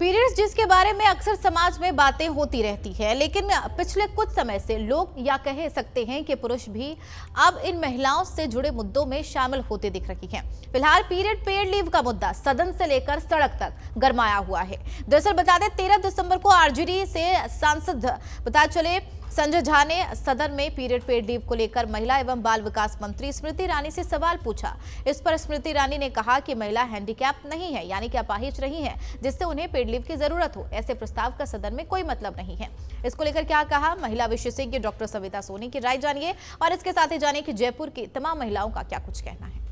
Periods जिसके बारे में अक्सर समाज में बातें होती रहती है, लेकिन पिछले कुछ समय से लोग या कह सकते हैं कि पुरुष भी अब इन महिलाओं से जुड़े मुद्दों में शामिल होते दिख रही हैं। फिलहाल पीरियड पेड लीव का मुद्दा सदन से लेकर सड़क तक गरमाया हुआ है। दरअसल बता दें 13 दिसंबर को आरजेडी से सांसद पता चले संजय झा ने सदन में पीरियड पेड लीव को लेकर महिला एवं बाल विकास मंत्री स्मृति ईरानी से सवाल पूछा। इस पर स्मृति ईरानी ने कहा कि महिला हैंडीकैप नहीं है, यानी कि अपाहिज नहीं है, जिससे उन्हें पेड लीव की जरूरत हो। ऐसे प्रस्ताव का सदन में कोई मतलब नहीं है। इसको लेकर क्या कहा महिला विशेषज्ञ डॉक्टर सविता सोनी की राय जानिए और इसके साथ ही जानिए कि जयपुर की तमाम महिलाओं का क्या कुछ कहना है।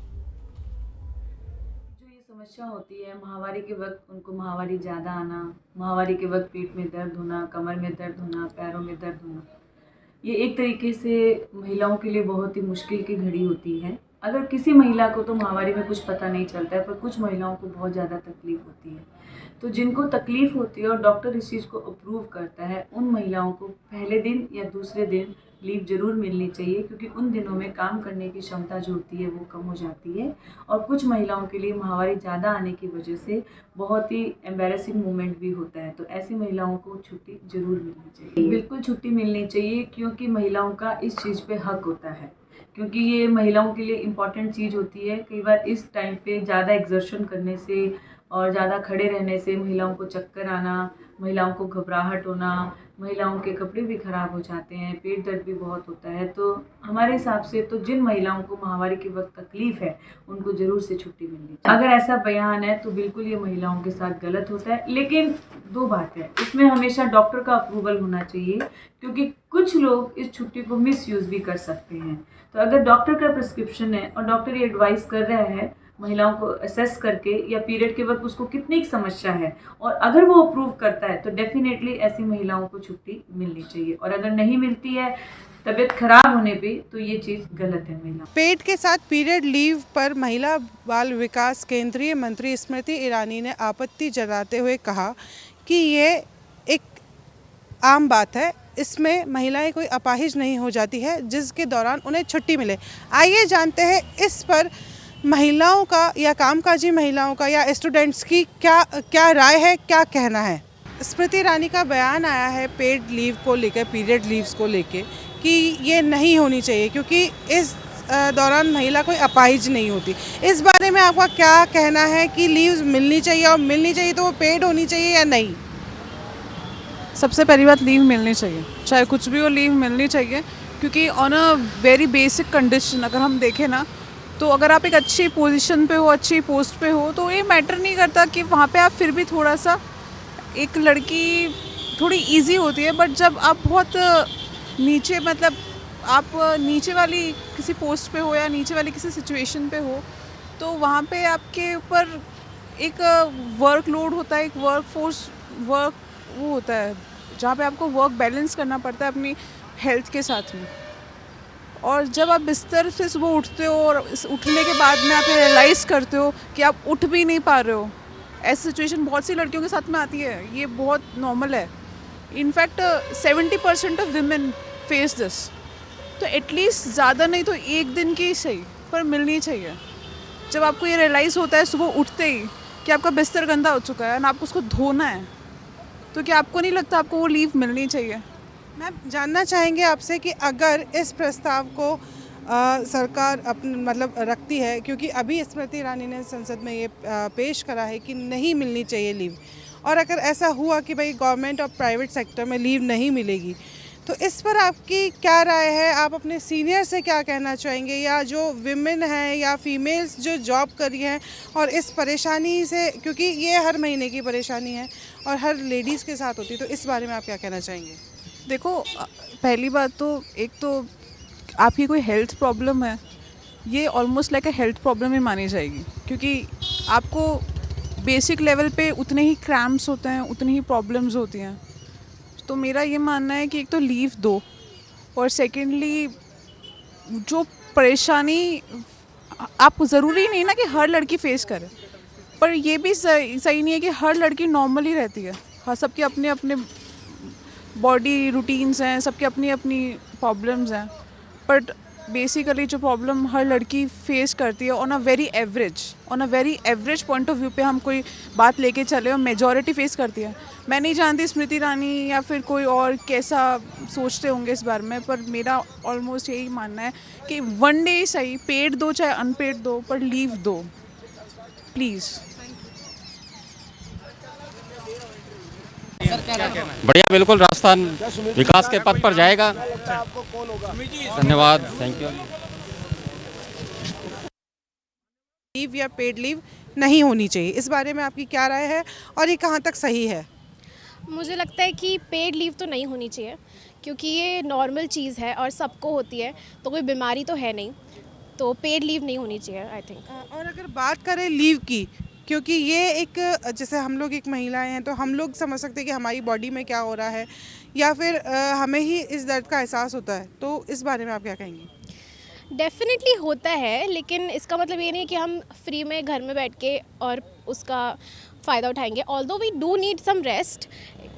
समस्या होती है माहवारी के वक्त, उनको माहवारी ज़्यादा आना, माहवारी के वक्त पेट में दर्द होना, कमर में दर्द होना, पैरों में दर्द होना, ये एक तरीके से महिलाओं के लिए बहुत ही मुश्किल की घड़ी होती है। अगर किसी महिला को तो माहवारी में कुछ पता नहीं चलता है, पर कुछ महिलाओं को बहुत ज़्यादा तकलीफ़ होती है। तो जिनको तकलीफ़ होती है और डॉक्टर इस चीज़ को अप्रूव करता है, उन महिलाओं को पहले दिन या दूसरे दिन लीव ज़रूर मिलनी चाहिए, क्योंकि उन दिनों में काम करने की क्षमता जो होती है वो कम हो जाती है। और कुछ महिलाओं के लिए माहवारी ज़्यादा आने की वजह से बहुत ही एम्बैरेसिंग मोमेंट भी होता है। तो ऐसी महिलाओं को छुट्टी ज़रूर मिलनी चाहिए, बिल्कुल छुट्टी मिलनी चाहिए, क्योंकि महिलाओं का इस चीज़ पे हक होता है, क्योंकि ये महिलाओं के लिए इम्पॉर्टेंट चीज़ होती है। कई बार इस टाइम पे ज़्यादा एग्जर्शन करने से और ज़्यादा खड़े रहने से महिलाओं को चक्कर आना, महिलाओं को घबराहट होना, महिलाओं के कपड़े भी ख़राब हो जाते हैं, पेट दर्द भी बहुत होता है। तो हमारे हिसाब से तो जिन महिलाओं को माहवारी के वक्त तकलीफ़ है उनको ज़रूर से छुट्टी मिलनी चाहिए। अगर ऐसा बयान है तो बिल्कुल ये महिलाओं के साथ गलत होता है। लेकिन दो बात है, इसमें हमेशा डॉक्टर का अप्रूवल होना चाहिए, क्योंकि कुछ लोग इस छुट्टी को मिसयूज़ भी कर सकते हैं। तो अगर डॉक्टर का प्रिस्क्रिप्शन है और डॉक्टर ये एडवाइस कर रहा है महिलाओं को असेस करके या पीरियड के वक्त उसको कितनी समस्या है, और अगर वो अप्रूव करता है तो डेफिनेटली ऐसी महिलाओं को छुट्टी मिलनी चाहिए। और अगर नहीं मिलती है तबीयत खराब होने पे तो ये चीज़ गलत है। महिला पेड के साथ पीरियड लीव पर महिला बाल विकास केंद्रीय मंत्री स्मृति ईरानी ने आपत्ति जताते हुए कहा कि ये एक आम बात है, इसमें महिलाएं कोई अपाहिज नहीं हो जाती है जिसके दौरान उन्हें छुट्टी मिले। आइए जानते हैं इस पर महिलाओं का या कामकाजी महिलाओं का या स्टूडेंट्स की क्या राय है, क्या कहना है। स्मृति ईरानी का बयान आया है पेड लीव को लेकर, पीरियड लीव्स को लेकर, कि ये नहीं होनी चाहिए क्योंकि इस दौरान महिला कोई अपाहिज नहीं होती। इस बारे में आपका क्या कहना है कि लीव्स मिलनी चाहिए, और मिलनी चाहिए तो वो पेड होनी चाहिए या नहीं? सबसे पहली बात लीव मिलनी चाहिए, चाहे कुछ भी हो लीव मिलनी चाहिए, क्योंकि on a very basic condition अगर हम देखें ना, तो अगर आप एक अच्छी पोजीशन पे हो, अच्छी पोस्ट पे हो, तो ये मैटर नहीं करता कि वहाँ पे आप फिर भी थोड़ा सा, एक लड़की थोड़ी इजी होती है, बट जब आप बहुत नीचे, मतलब आप नीचे वाली किसी पोस्ट पे हो या नीचे वाली किसी सिचुएशन पे हो, तो वहाँ पे आपके ऊपर एक वर्कलोड होता है, एक वर्क वो होता है जहाँ पे आपको वर्क बैलेंस करना पड़ता है अपनी हेल्थ के साथ में। और जब आप बिस्तर से सुबह उठते हो और उठने के बाद में आप रियलाइज़ करते हो कि आप उठ भी नहीं पा रहे हो, ऐसी सिचुएशन बहुत सी लड़कियों के साथ में आती है, ये बहुत नॉर्मल है। In fact 70% of women face this. तो एटलीस्ट ज़्यादा नहीं तो एक दिन की सही पर मिलनी चाहिए। जब आपको ये रियलाइज़ होता है सुबह उठते ही कि आपका बिस्तर गंदा हो चुका है और आपको उसको धोना है, तो क्या आपको नहीं लगता आपको वो लीव मिलनी चाहिए? मैम, जानना चाहेंगे आपसे कि अगर इस प्रस्ताव को सरकार मतलब रखती है, क्योंकि अभी स्मृति ईरानी ने संसद में ये पेश करा है कि नहीं मिलनी चाहिए लीव, और अगर ऐसा हुआ कि भाई गवर्नमेंट और प्राइवेट सेक्टर में लीव नहीं मिलेगी, तो इस पर आपकी क्या राय है? आप अपने सीनियर से क्या कहना चाहेंगे, या जो विमेन हैं या फीमेल्स जो जॉब कर रही हैं और इस परेशानी से, क्योंकि ये हर महीने की परेशानी है और हर लेडीज़ के साथ होती है, तो इस बारे में आप क्या कहना चाहेंगे? देखो, पहली बात तो एक तो आपकी कोई हेल्थ प्रॉब्लम है, ये almost like a health problem ही मानी जाएगी, क्योंकि आपको बेसिक लेवल पे उतने ही क्रैम्प्स होते हैं, उतनी ही प्रॉब्लम्स होती हैं। तो मेरा ये मानना है कि एक तो लीव दो, और सेकेंडली जो परेशानी, आप ज़रूरी नहीं ना कि हर लड़की फेस करे, पर ये भी सही नहीं है कि हर लड़की नॉर्मल ही रहती है। हाँ, सबके अपने अपने बॉडी रूटीन्स हैं, सबके अपनी अपनी प्रॉब्लम्स हैं, बट बेसिकली जो प्रॉब्लम हर लड़की फेस करती है on a very average point of view पे हम कोई बात लेके चले और मेजॉरिटी फेस करती है। मैं नहीं जानती स्मृति ईरानी या फिर कोई और कैसा सोचते होंगे इस बारे में, पर मेरा ऑलमोस्ट यही मानना है कि वन डे सही, पेड दो चाहे अनपेड दो, पर लीव दो प्लीज़। बढ़िया, बिल्कुल राजस्थान विकास के पथ पर जाएगा। धन्यवाद, थैंक यू। लीव या पेड लीव नहीं होनी चाहिए, इस बारे में आपकी क्या राय है और ये कहाँ तक सही है? मुझे लगता है कि पेड लीव तो नहीं होनी चाहिए, क्योंकि ये नॉर्मल चीज़ है और सबको होती है, तो कोई बीमारी तो है नहीं, तो पेड लीव नहीं होनी चाहिए आई थिंक। और अगर बात करें लीव की, क्योंकि ये एक, जैसे हम लोग एक महिलाएं हैं तो हम लोग समझ सकते हैं कि हमारी बॉडी में क्या हो रहा है, या फिर हमें ही इस दर्द का एहसास होता है, तो इस बारे में आप क्या कहेंगी? डेफिनेटली होता है, लेकिन इसका मतलब ये नहीं है कि हम फ्री में घर में बैठ के और उसका फ़ायदा उठाएंगे। Although we do need some rest,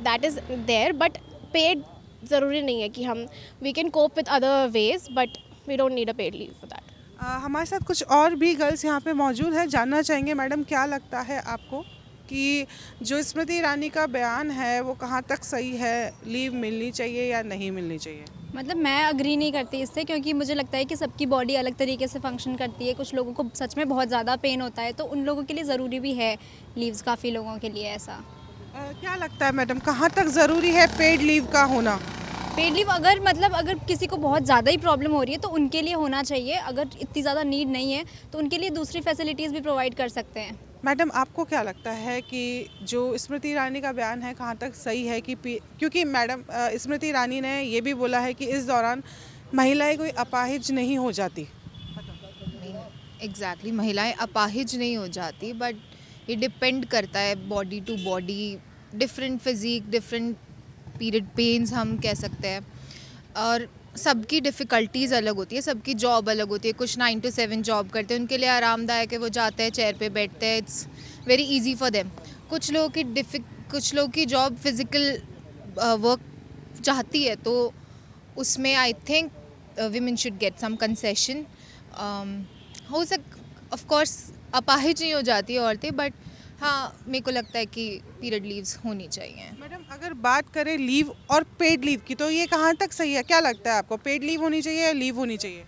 that is there, but paid ज़रूरी नहीं है कि हम we can cope with other ways, but we don't need a paid leave for that. हमारे साथ कुछ और भी गर्ल्स यहाँ पे मौजूद हैं, जानना चाहेंगे मैडम क्या लगता है आपको कि जो स्मृति ईरानी का बयान है वो कहाँ तक सही है, लीव मिलनी चाहिए या नहीं मिलनी चाहिए? मतलब मैं अग्री नहीं करती इससे, क्योंकि मुझे लगता है कि सबकी बॉडी अलग तरीके से फंक्शन करती है। कुछ लोगों को सच में बहुत ज़्यादा पेन होता है, तो उन लोगों के लिए ज़रूरी भी है लीव्स, काफ़ी लोगों के लिए ऐसा। क्या लगता है मैडम, कहाँ तक ज़रूरी है पेड लीव का होना? पेड लीव अगर किसी को बहुत ज़्यादा ही प्रॉब्लम हो रही है तो उनके लिए होना चाहिए। अगर इतनी ज़्यादा नीड नहीं है तो उनके लिए दूसरी फैसिलिटीज़ भी प्रोवाइड कर सकते हैं। मैडम आपको क्या लगता है कि जो स्मृति ईरानी का बयान है कहाँ तक सही है कि क्योंकि मैडम स्मृति ईरानी ने ये भी बोला है कि इस दौरान महिलाएं कोई अपाहिज नहीं हो जाती। एग्जैक्टली महिलाएं अपाहिज नहीं हो जाती, बट ये डिपेंड करता है body to body, different physique, different period pains हम कह सकते हैं, और सबकी डिफ़िकल्टीज़ अलग होती है, सबकी जॉब अलग होती है। कुछ 9 to 7 जॉब करते हैं, उनके लिए आरामदायक है, वो जाते हैं चेयर पे बैठते हैं, it's very easy for them. कुछ लोगों की जॉब फिज़िकल वर्क चाहती है, तो उसमें I think women should get some concession. Of course अपाहिज नहीं हो जाती औरतें, बट हाँ मेरे को लगता है कि पीरियड लीव्स होनी चाहिए। मैडम अगर बात करें लीव और पेड लीव की, तो ये कहाँ तक सही है? क्या लगता है आपको, पेड लीव होनी चाहिए या लीव होनी चाहिए?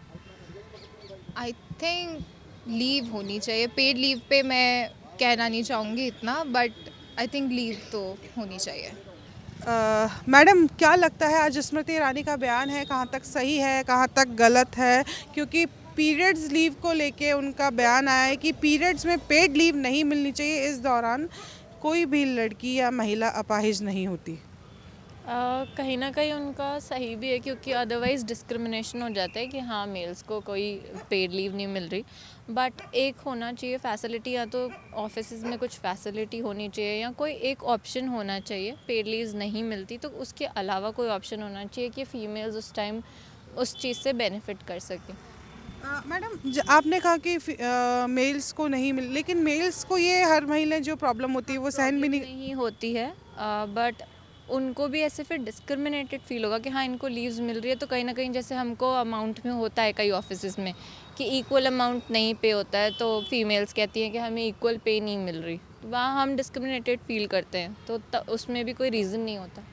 आई थिंक लीव होनी चाहिए। पेड लीव पे मैं कहना नहीं चाहूँगी इतना, बट आई थिंक लीव तो होनी चाहिए। मैडम क्या लगता है, आज स्मृति ईरानी का बयान है कहाँ तक सही है, कहाँ तक गलत है? क्योंकि पीरियड्स लीव को लेके उनका बयान आया है कि पीरियड्स में पेड लीव नहीं मिलनी चाहिए, इस दौरान कोई भी लड़की या महिला अपाहिज नहीं होती। कहीं ना कहीं उनका सही भी है, क्योंकि अदरवाइज़ डिस्क्रिमिनेशन हो जाता है कि हाँ मेल्स को कोई पेड लीव नहीं मिल रही। बट एक होना चाहिए फैसिलिटी, या तो ऑफिस में कुछ फैसिलिटी होनी चाहिए या कोई एक ऑप्शन होना चाहिए। पेड लीव्स नहीं मिलती तो उसके अलावा कोई ऑप्शन होना चाहिए कि फ़ीमेल्स उस टाइम उस चीज़ से बेनिफिट कर सकें। मैडम आपने कहा कि मेल्स को नहीं मिल, लेकिन मेल्स को ये हर महीने जो प्रॉब्लम होती है वो सहन भी नहीं होती है, बट उनको भी ऐसे फिर डिस्क्रिमिनेटेड फील होगा कि हाँ इनको लीव्स मिल रही है, तो कहीं ना कहीं जैसे हमको अमाउंट में होता है कई ऑफिसेज में कि इक्वल अमाउंट नहीं पे होता है, तो फीमेल्स कहती हैं कि हमें इक्वल पे नहीं मिल रही, तो वहाँ हम डिस्क्रिमिनेटेड फील करते हैं, तो उसमें भी कोई रीज़न नहीं होता।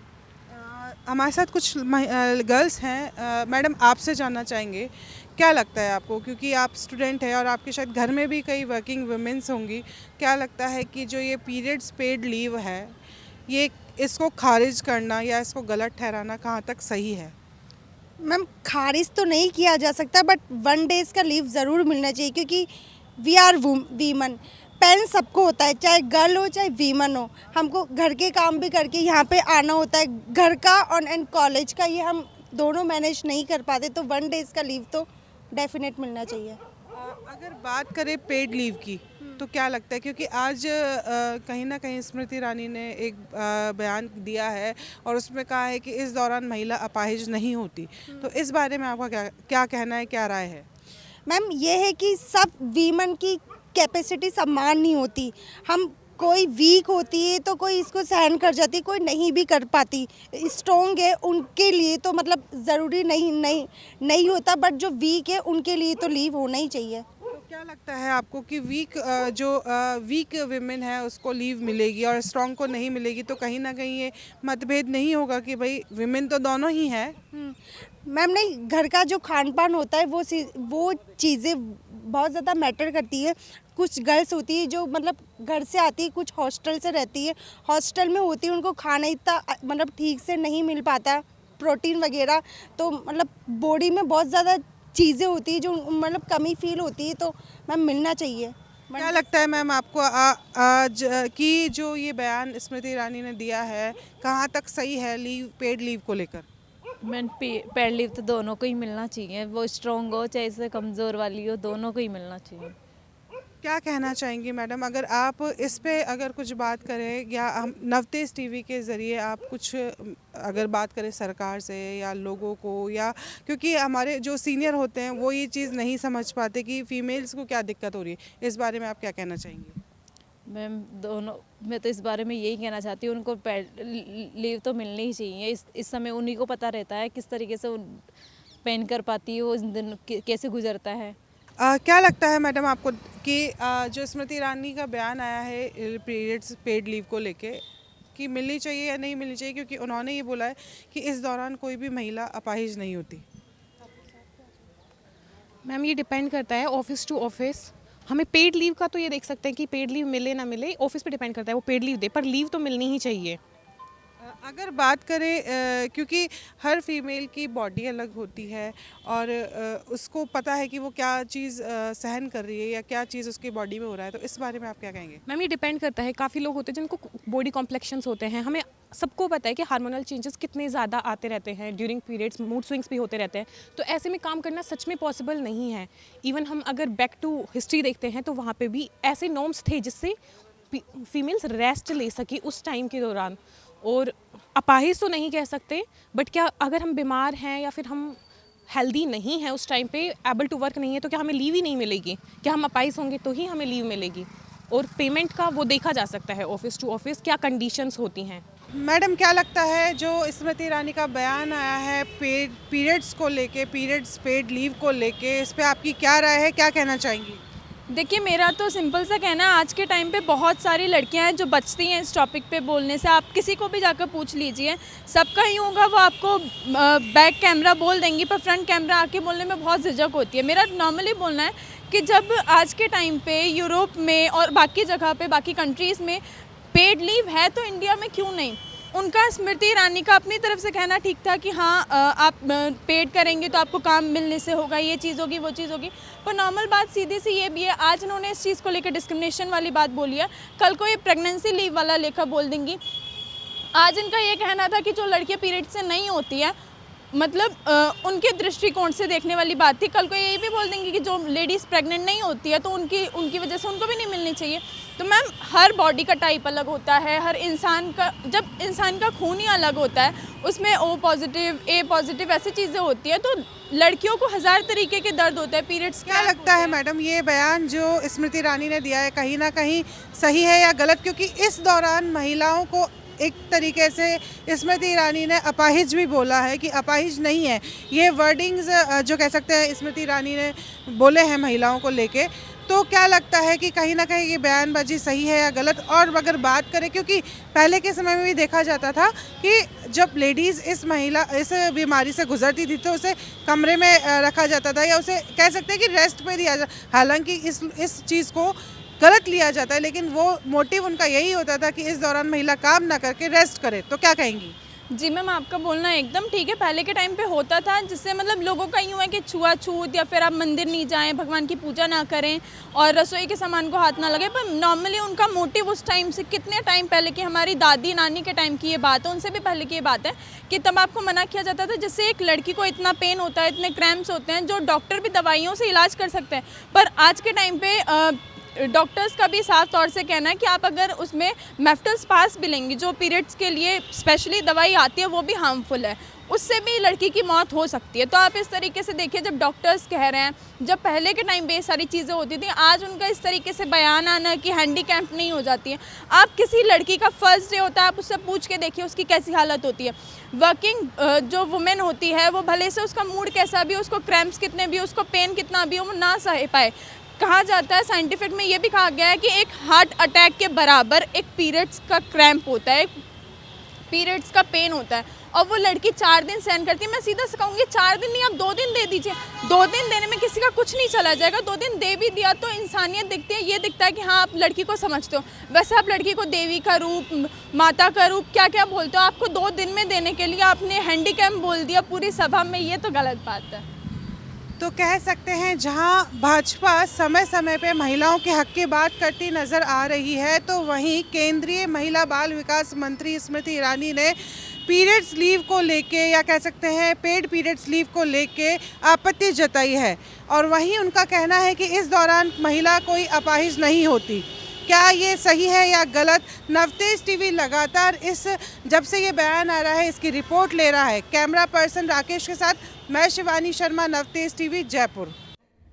हमारे साथ कुछ गर्ल्स हैं, मैडम आपसे जानना चाहेंगे क्या लगता है आपको, क्योंकि आप स्टूडेंट हैं और आपके शायद घर में भी कई वर्किंग वुमेन्स होंगी, क्या लगता है कि जो ये पीरियड्स पेड लीव है ये इसको खारिज करना या इसको गलत ठहराना कहाँ तक सही है? मैम खारिज तो नहीं किया जा सकता, बट 1 डेज़ का लीव ज़रूर मिलना चाहिए, क्योंकि वी आर वीमन। पेरेंट्स सबको होता है, चाहे गर्ल हो चाहे वीमन हो, हमको घर के काम भी करके यहाँ पे आना होता है, घर का और एंड कॉलेज का, ये हम दोनों मैनेज नहीं कर पाते, तो 1 डेज़ का लीव तो डेफिनेट मिलना चाहिए। अगर बात करें पेड लीव की तो क्या लगता है, क्योंकि आज कहीं ना कहीं स्मृति ईरानी ने एक बयान दिया है और उसमें कहा है कि इस दौरान महिला अपाहिज नहीं होती, तो इस बारे में आपका क्या कहना है, क्या राय है? मैम ये है कि सब वीमन की कैपेसिटी समान नहीं होती, हम कोई वीक होती है तो कोई इसको सहन कर जाती, कोई नहीं भी कर पाती। स्ट्रॉन्ग है उनके लिए तो मतलब ज़रूरी नहीं होता, बट जो वीक है उनके लिए तो लीव होना ही चाहिए। तो क्या लगता है आपको कि वीक विमेन है उसको लीव मिलेगी और स्ट्रॉन्ग को नहीं मिलेगी, तो कहीं ना कहीं ये मतभेद नहीं होगा कि भाई विमेन तो दोनों ही है? मैम नहीं, घर का जो खान पान होता है वो चीज़ें बहुत ज़्यादा मैटर करती है। कुछ गर्ल्स होती है जो मतलब घर से आती है, कुछ हॉस्टल से रहती है, हॉस्टल में होती है, उनको खाना इतना मतलब ठीक से नहीं मिल पाता, प्रोटीन वगैरह, तो मतलब बॉडी में बहुत ज़्यादा चीज़ें होती है जो मतलब कमी फील होती है, तो मैम मिलना चाहिए। क्या लगता है मैम आपको आज कि जो ये बयान स्मृति ईरानी ने दिया है कहाँ तक सही है पेड लीव को लेकर? मैम पेड लीव तो दोनों को ही मिलना चाहिए, वो स्ट्रॉन्ग हो चाहे से कमज़ोर वाली हो, दोनों को ही मिलना चाहिए। क्या कहना चाहेंगी मैडम, अगर आप इस पे अगर कुछ बात करें या हम नवतेज टीवी के ज़रिए आप कुछ अगर बात करें सरकार से या लोगों को, या क्योंकि हमारे जो सीनियर होते हैं वो ये चीज़ नहीं समझ पाते कि फ़ीमेल्स को क्या दिक्कत हो रही है, इस बारे में आप क्या कहना चाहेंगी? मैम मैं तो इस बारे में यही कहना चाहती हूँ, उनको लीव तो मिलनी ही चाहिए। इस समय उन्हीं को पता रहता है किस तरीके से पेन कर पाती है, वो दिन कैसे गुजरता है। क्या लगता है मैडम आपको कि जो स्मृति ईरानी का बयान आया है पीरियड्स पेड लीव को लेके कि मिलनी चाहिए या नहीं मिलनी चाहिए, क्योंकि उन्होंने ये बोला है कि इस दौरान कोई भी महिला अपाहिज नहीं होती? मैम ये डिपेंड करता है ऑफिस टू ऑफिस। हमें पेड लीव का तो ये देख सकते हैं कि पेड लीव मिले ना मिले, ऑफिस पे डिपेंड करता है, वो पेड लीव दे, पर लीव तो मिलनी ही चाहिए। अगर बात करें क्योंकि हर फीमेल की बॉडी अलग होती है और उसको पता है कि वो क्या चीज़ सहन कर रही है या क्या चीज़ उसकी बॉडी में हो रहा है, तो इस बारे में आप क्या कहेंगे? मैम ये डिपेंड करता है, काफ़ी लोग होते हैं जिनको बॉडी कॉम्प्लेक्शंस होते हैं। हमें सबको पता है कि हार्मोनल चेंजेस कितने ज़्यादा आते रहते हैं ड्यूरिंग पीरियड्स, मूड स्विंग्स भी होते रहते हैं, तो ऐसे में काम करना सच में पॉसिबल नहीं है। इवन हम अगर बैक टू हिस्ट्री देखते हैं तो वहाँ पे भी ऐसे नॉर्म्स थे जिससे फीमेल्स रेस्ट ले सकी उस टाइम के दौरान। और अपाहिज तो नहीं कह सकते, बट क्या अगर हम बीमार हैं या फिर हम हेल्दी नहीं हैं उस टाइम पे, एबल टू वर्क नहीं है, तो क्या हमें लीव ही नहीं मिलेगी? क्या हम अपाहिज होंगे तो ही हमें लीव मिलेगी? और पेमेंट का वो देखा जा सकता है ऑफिस टू ऑफिस, क्या कंडीशंस होती हैं। मैडम क्या लगता है जो स्मृति ईरानी का बयान आया है पीरियड्स को लेके, पीरियड्स पेड लीव को लेके, इस पे आपकी क्या राय है, क्या कहना चाहेंगी? देखिए, मेरा तो सिंपल सा कहना है, आज के टाइम पे बहुत सारी लड़कियां हैं जो बचती हैं इस टॉपिक पे बोलने से। आप किसी को भी जाकर पूछ लीजिए, सबका ही होगा, वो आपको बैक कैमरा बोल देंगी, पर फ्रंट कैमरा आके बोलने में बहुत झिझक होती है। मेरा नॉर्मली बोलना है कि जब आज के टाइम पे यूरोप में और बाकी जगह पे, बाकी कंट्रीज़ में पेड लीव है, तो इंडिया में क्यों नहीं? उनका स्मृति ईरानी का अपनी तरफ से कहना ठीक था कि हाँ आप पेड करेंगे तो आपको काम मिलने से होगा, ये चीज़ होगी, वो चीज़ होगी। पर नॉर्मल बात सीधी सी ये भी है, आज इन्होंने इस चीज़ को लेकर डिस्क्रिमिनेशन वाली बात बोली है, कल को ये प्रेगनेंसी लीव वाला लेकर बोल देंगी। आज इनका ये कहना था कि जो लड़कियाँ पीरियड से नहीं होती है, मतलब उनके दृष्टिकोण से देखने वाली बात थी, कल को यही भी बोल देंगे कि जो लेडीज़ प्रेग्नेंट नहीं होती है तो उनकी वजह से उनको भी नहीं मिलनी चाहिए। तो मैम, हर बॉडी का टाइप अलग होता है, हर इंसान का, जब इंसान का खून ही अलग होता है, उसमें O पॉजिटिव, A पॉजिटिव ऐसी चीज़ें होती हैं, तो लड़कियों को हज़ार तरीके के दर्द होते हैं पीरियड्स। क्या लगता है मैडम, ये बयान जो स्मृति ईरानी ने दिया है कहीं ना कहीं सही है या गलत? क्योंकि इस दौरान महिलाओं को एक तरीके से स्मृति ईरानी ने अपाहिज भी बोला है कि अपाहिज नहीं है, ये वर्डिंग्स जो कह सकते हैं स्मृति ईरानी ने बोले हैं महिलाओं को लेके। तो क्या लगता है कि कहीं ना कहीं ये बयानबाजी सही है या गलत? और अगर बात करें, क्योंकि पहले के समय में भी देखा जाता था कि जब लेडीज़ इस बीमारी से गुजरती थी तो उसे कमरे में रखा जाता था या उसे कह सकते हैं कि रेस्ट पे दिया जाता, हालांकि इस चीज़ को गलत लिया जाता है, लेकिन वो मोटिव उनका यही होता था कि इस दौरान महिला काम ना करके रेस्ट करे। तो क्या कहेंगी? जी मैम, आपका बोलना एकदम ठीक है। पहले के टाइम पे होता था, जिससे मतलब लोगों का यूँ है कि छुआछूत, या फिर आप मंदिर नहीं जाएं, भगवान की पूजा ना करें और रसोई के सामान को हाथ ना लगे। पर नॉर्मली उनका मोटिव उस टाइम से, कितने टाइम पहले की, हमारी दादी नानी के टाइम की ये बात है, उनसे भी पहले की ये बात है कि तब आपको मना किया जाता था, जिससे एक लड़की को इतना पेन होता है, इतने क्रैम्प्स होते हैं, जो डॉक्टर भी दवाइयों से इलाज कर सकते हैं। पर आज के टाइम पे डॉक्टर्स का भी साफ तौर से कहना है कि आप अगर उसमें मेफ्टोस्पास भी लेंगी, जो पीरियड्स के लिए स्पेशली दवाई आती है, वो भी हार्मफुल है, उससे भी लड़की की मौत हो सकती है। तो आप इस तरीके से देखिए, जब डॉक्टर्स कह रहे हैं, जब पहले के टाइम पे ये सारी चीज़ें होती थी, आज उनका इस तरीके से बयान आना कि हैंडीकैप नहीं हो जाती है। आप किसी लड़की का फर्स्ट डे होता है, आप उससे पूछ के देखिए उसकी कैसी हालत होती है। वर्किंग जो वुमेन होती है, वो भले से उसका मूड कैसा भी, उसको क्रैम्प्स कितने भी, उसको पेन कितना भी हो, वो ना सह पाए। कहा जाता है, साइंटिफिक में ये भी कहा गया है कि एक हार्ट अटैक के बराबर एक पीरियड्स का क्रैम्प होता है, पीरियड्स का पेन होता है, और वो लड़की 4 दिन सहन करती है। मैं सीधा से कहूँगी 4 दिन नहीं, आप 2 दिन दे दीजिए। 2 दिन देने में किसी का कुछ नहीं चला जाएगा। 2 दिन दे भी दिया तो इंसानियत दिखती है, ये दिखता है कि हाँ आप लड़की को समझते हो। वैसे आप लड़की को देवी का रूप, माता का रूप, क्या क्या बोलते हो, आपको 2 दिन में देने के लिए आपने हैंडीकैप बोल दिया पूरी सभा में, ये तो गलत बात है। तो कह सकते हैं जहां भाजपा समय समय पे महिलाओं के हक की बात करती नज़र आ रही है, तो वहीं केंद्रीय महिला बाल विकास मंत्री स्मृति ईरानी ने पीरियड्स लीव को लेके, या कह सकते हैं पेड पीरियड्स लीव को लेके आपत्ति जताई है। और वहीं उनका कहना है कि इस दौरान महिला कोई अपाहिज नहीं होती। क्या ये सही है या गलत? नवतेज टीवी लगातार जब से ये बयान आ रहा है, इसकी रिपोर्ट ले रहा है। कैमरा पर्सन राकेश के साथ मैं शिवानी शर्मा, नवतेज टीवी, जयपुर।